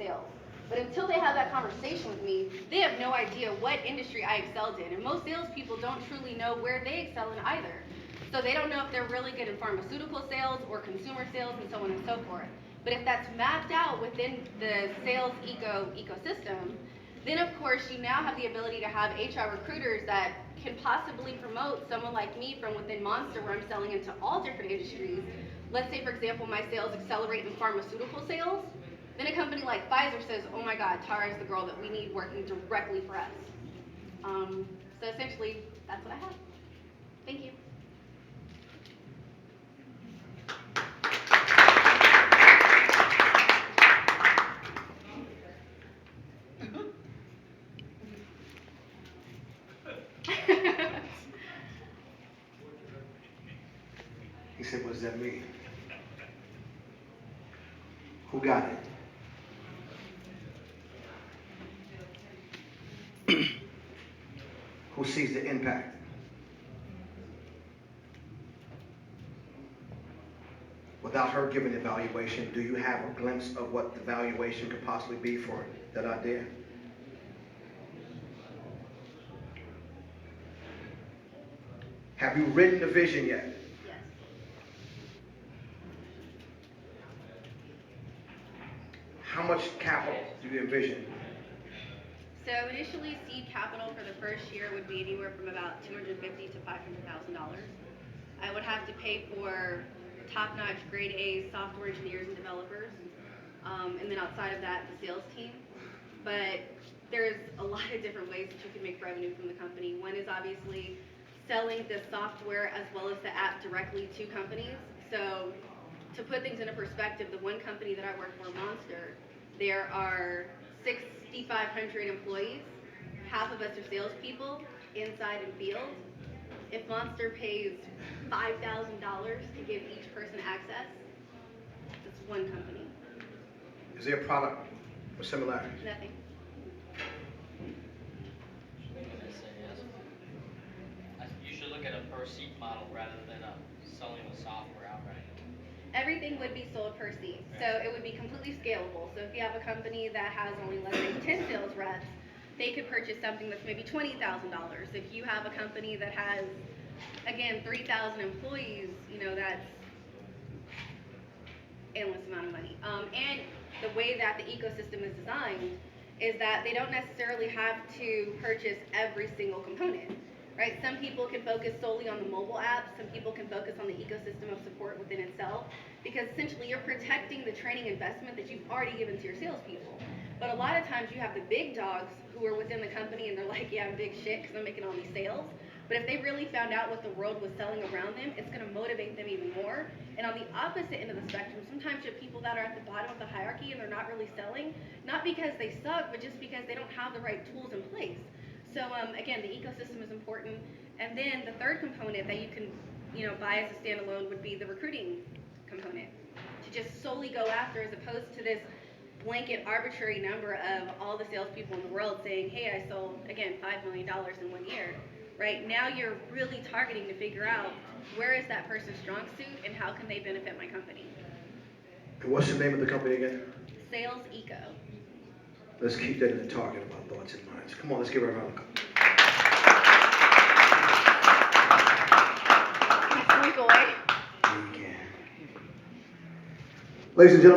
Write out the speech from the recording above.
sales. But until they have that conversation with me, they have no idea what industry I excelled in. And most salespeople don't truly know where they excel in either. So they don't know if they're really good in pharmaceutical sales or consumer sales and so on and so forth. But if that's mapped out within the sales ecosystem, then of course you now have the ability to have HR recruiters that can possibly promote someone like me from within Monster, where I'm selling into all different industries. Let's say, for example, my sales accelerate in pharmaceutical sales. Then a company like Pfizer says, oh my God, Tara is the girl that we need working directly for us. So essentially, that's what I have. Thank you. He said, what does that mean? Who got it? Who sees the impact? Without her giving evaluation, do you have a glimpse of what the valuation could possibly be for that idea? Have you written the vision yet? Yes. How much capital do you envision? So initially, seed capital for the first year would be anywhere from about $250,000 to $500,000. I would have to pay for top-notch grade A software engineers and developers, and then outside of that, the sales team. But there's a lot of different ways that you can make revenue from the company. One is obviously selling the software as well as the app directly to companies. So to put things into perspective, the one company that I work for, Monster, there are 6,500 employees. Half of us are salespeople, inside and field. If Monster pays $5,000 to give each person access, it's one company. Is there a product or similarity? Nothing. You should look at a per seat model rather than selling the software outright. Everything would be sold per seat, so it would be completely scalable. So if you have a company that has only, let's say, 10 sales reps, they could purchase something that's maybe $20,000. If you have a company that has, again, 3,000 employees, that's endless amount of money. And the way that the ecosystem is designed is that they don't necessarily have to purchase every single component, right? Some people can focus solely on the mobile app. Some people can focus on the ecosystem of support within itself, because essentially you're protecting the training investment that you've already given to your salespeople. But a lot of times you have the big dogs who are within the company and they're like, yeah, I'm big shit because I'm making all these sales. But if they really found out what the world was selling around them, it's going to motivate them even more. And on the opposite end of the spectrum, sometimes you have people that are at the bottom of the hierarchy and they're not really selling, not because they suck, but just because they don't have the right tools in place. So again, the ecosystem is important. And then the third component that you can buy as a standalone would be the recruiting component, to just solely go after, as opposed to this blanket arbitrary number of all the salespeople in the world saying, hey, I sold, again, $5 million in 1 year. Right now you're really targeting to figure out where is that person's strong suit and how can they benefit my company. And what's the name of the company again? Sales Eco. Let's keep that in the target of our thoughts and minds. Come on, let's give her a round of applause. Week away. Ladies and gentlemen.